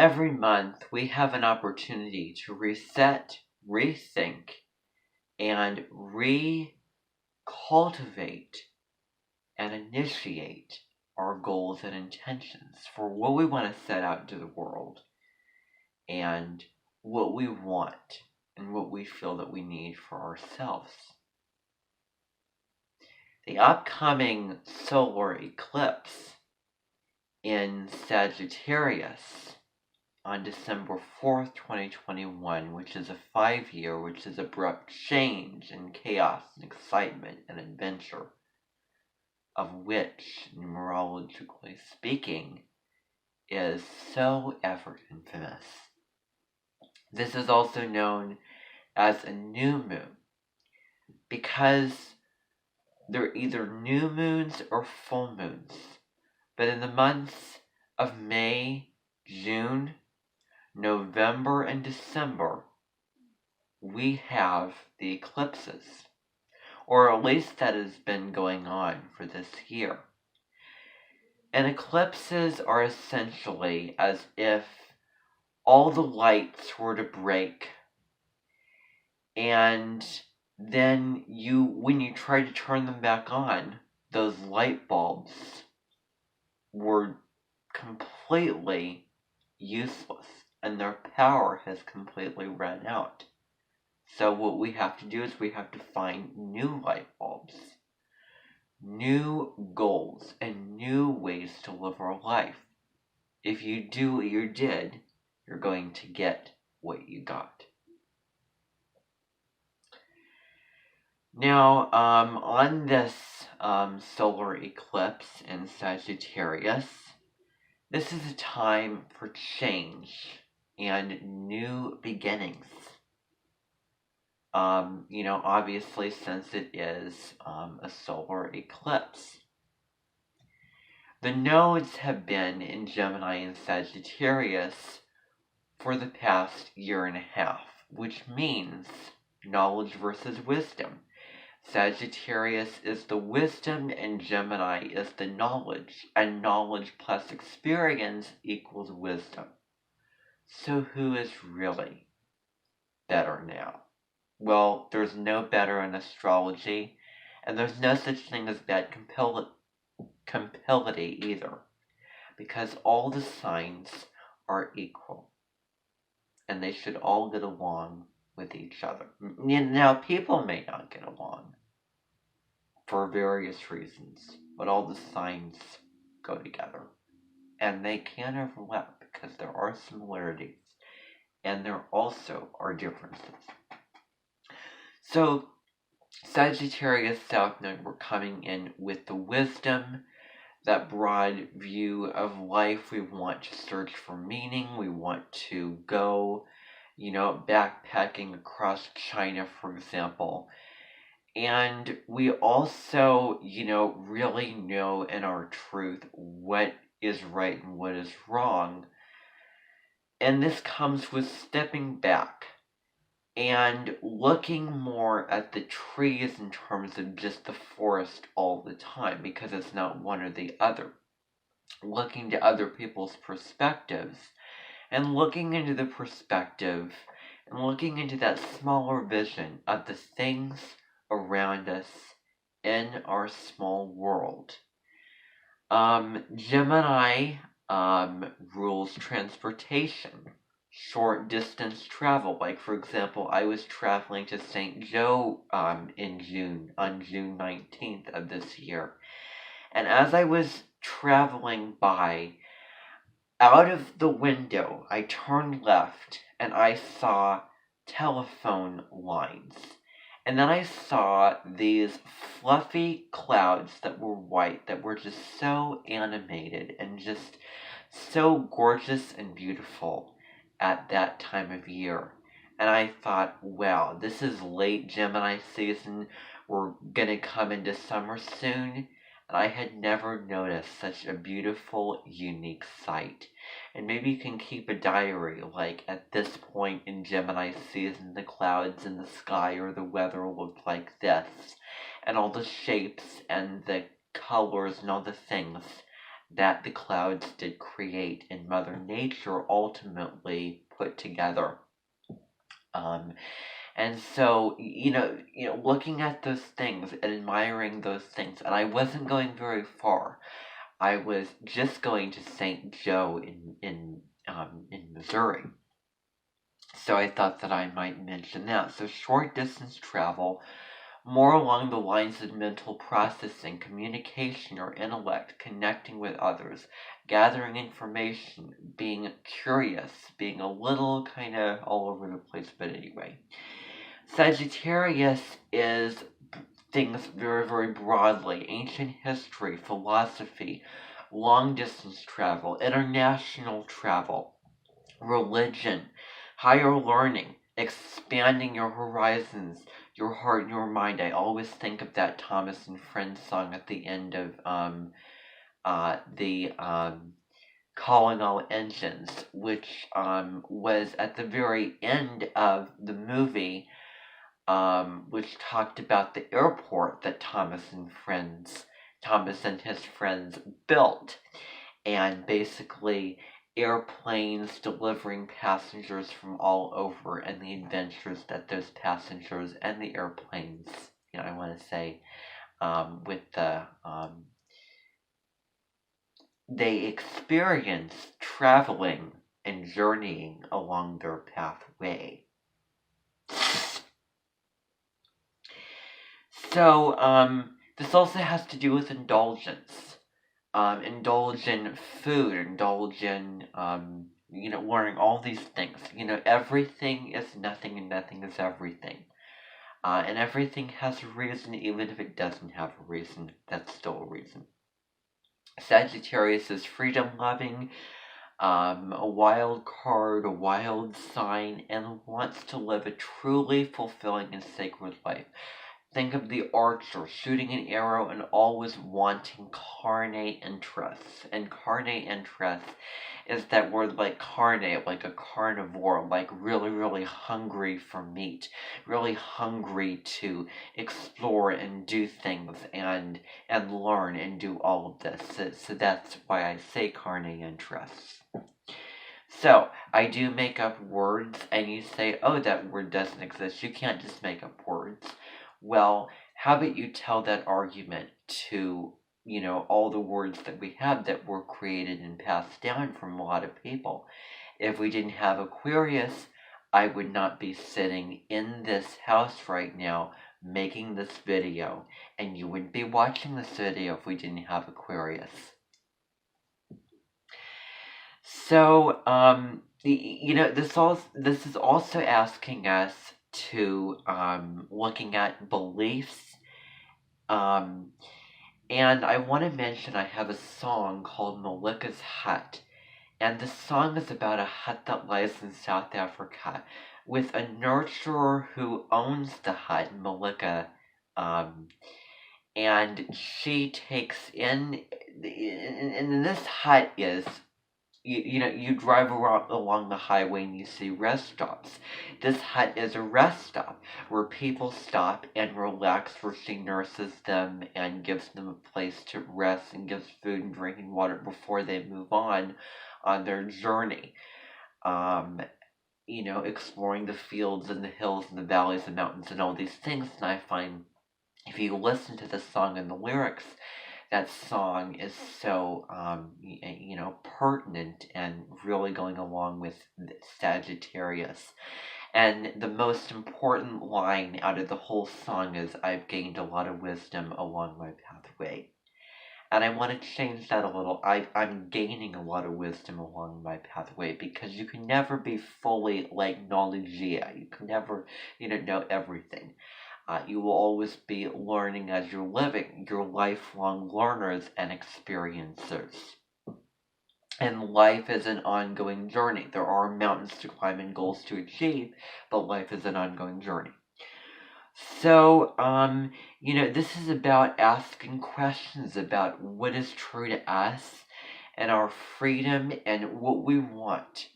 every month we have an opportunity to reset, rethink, and recultivate and initiate our goals and intentions for what we want to set out into the world and what we want and what we feel that we need for ourselves. The upcoming solar eclipse in Sagittarius on December 4th, 2021, which is a 5-year, which is abrupt change and chaos and excitement and adventure, of which, numerologically speaking, is so ever infamous. This is also known as a new moon because they're either new moons or full moons. But in the months of May, June, November, and December, we have the eclipses. Or at least that has been going on for this year. And eclipses are essentially as if all the lights were to break, and then when you try to turn them back on, those light bulbs were completely useless and their power has completely run out. So what we have to do is we have to find new light bulbs, new goals, and new ways to live our life. If you do what you did, you're going to get what you got. Now, on this solar eclipse in Sagittarius, this is a time for change and new beginnings. Obviously, since it is a solar eclipse. The nodes have been in Gemini and Sagittarius for the past year and a half, which means knowledge versus wisdom. Sagittarius is the wisdom and Gemini is the knowledge, and knowledge plus experience equals wisdom. So who is really better now? Well, there's no better in astrology, and there's no such thing as bad compatibility either, because all the signs are equal, and they should all get along with each other. Now, people may not get along for various reasons, but all the signs go together, and they can overlap because there are similarities, and there also are differences. So, Sagittarius South Node, we're coming in with the wisdom, that broad view of life. We want to search for meaning. We want to go, backpacking across China, for example. And we also, really know in our truth what is right and what is wrong. And this comes with stepping back and looking more at the trees in terms of just the forest all the time, because it's not one or the other. Looking to other people's perspectives and looking into the perspective and looking into that smaller vision of the things around us in our small world. Gemini rules transportation. Short distance travel, like for example, I was traveling to St. Joe on June 19th of this year, and as I was traveling by, out of the window, I turned left and I saw telephone lines, and then I saw these fluffy clouds that were white, that were just so animated and just so gorgeous and beautiful at that time of year. And I thought, wow, this is late Gemini season. We're gonna come into summer soon. And I had never noticed such a beautiful, unique sight. And maybe you can keep a diary, like at this point in Gemini season, the clouds in the sky or the weather look like this. And all the shapes and the colors and all the things that the clouds did create and Mother Nature ultimately put together. And so, looking at those things and admiring those things, and I wasn't going very far. I was just going to St. Joe in Missouri. So I thought that I might mention that. So short distance travel, more along the lines of mental processing, communication or intellect, connecting with others, gathering information, being curious, being a little kind of all over the place, but anyway. Sagittarius is things very, very broadly: ancient history, philosophy, long distance travel, international travel, religion, higher learning, expanding your horizons, your heart and your mind. I always think of that Thomas and Friends song at the end of the Calling All Engines, which was at the very end of the movie, which talked about the airport that Thomas and his friends built, and basically airplanes delivering passengers from all over, and the adventures that those passengers and the airplanes, I want to say, with the they experience traveling and journeying along their pathway. So, this also has to do with indulgence. Indulge in food, indulge in, learning all these things. Everything is nothing and nothing is everything. And everything has a reason, even if it doesn't have a reason, that's still a reason. Sagittarius is freedom-loving, a wild card, a wild sign, and wants to live a truly fulfilling and sacred life. Think of the archer shooting an arrow and always wanting carne interests. And carne interest is that word like carne, like a carnivore, like really, really hungry for meat, really hungry to explore and do things and learn and do all of this. So that's why I say carne interests. So, I do make up words, and you say, oh, that word doesn't exist. You can't just make up words. Well, how about you tell that argument to, all the words that we have that were created and passed down from a lot of people. If we didn't have Aquarius, I would not be sitting in this house right now making this video, and you wouldn't be watching this video if we didn't have Aquarius. So, this is also asking us to looking at beliefs. And I want to mention I have a song called Malika's Hut. And the song is about a hut that lies in South Africa with a nurturer who owns the hut, Malika. And she takes in this hut is, you drive along the highway and you see rest stops. This hut is a rest stop where people stop and relax, where she nurses them and gives them a place to rest and gives food and drinking water before they move on their journey. Exploring the fields and the hills and the valleys and mountains and all these things. And I find if you listen to the song and the lyrics, that song is so, pertinent and really going along with Sagittarius. And the most important line out of the whole song is, I've gained a lot of wisdom along my pathway. And I want to change that a little. I'm gaining a lot of wisdom along my pathway, because you can never be fully like knowledgeia. You can never, know everything. You will always be learning as you're living. You're lifelong learners and experiencers. And life is an ongoing journey. There are mountains to climb and goals to achieve, but life is an ongoing journey. So, this is about asking questions about what is true to us and our freedom and what we want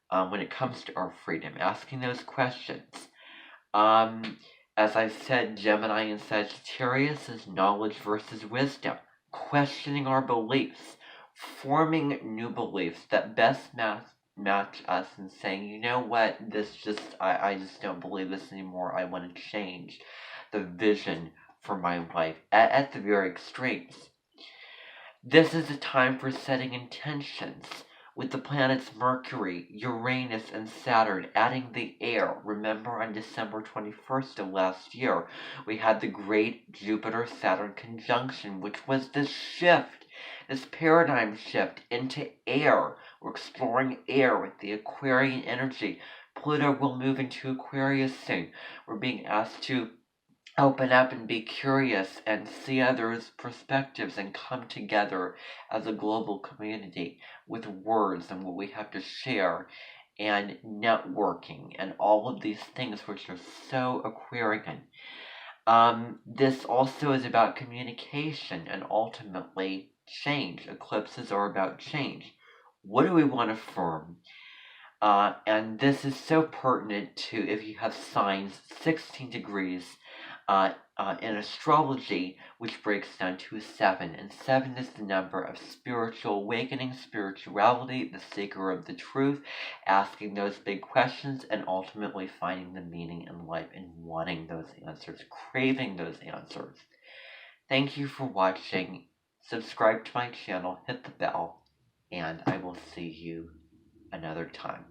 when it comes to our freedom. Asking those questions. As I said, Gemini and Sagittarius is knowledge versus wisdom. Questioning our beliefs. forming new beliefs that best match us and saying, you know what, I just don't believe this anymore. I want to change the vision for my life at the very extremes. This is a time for setting intentions with the planets Mercury, Uranus, and Saturn adding the air. Remember on December 21st of last year, we had the great Jupiter-Saturn conjunction, which was this shift, this paradigm shift into air. We're exploring air with the Aquarian energy. Pluto will move into Aquarius soon. We're being asked to open up and be curious and see others' perspectives and come together as a global community with words and what we have to share and networking and all of these things which are so Aquarian. This also is about communication and ultimately change. Eclipses are about change. What do we want to affirm? And this is so pertinent to if you have signs 16 degrees in astrology, which breaks down to 7. And 7 is the number of spiritual awakening, spirituality, the seeker of the truth, asking those big questions, and ultimately finding the meaning in life and wanting those answers, craving those answers. Thank you for watching. Subscribe to my channel, hit the bell, and I will see you another time.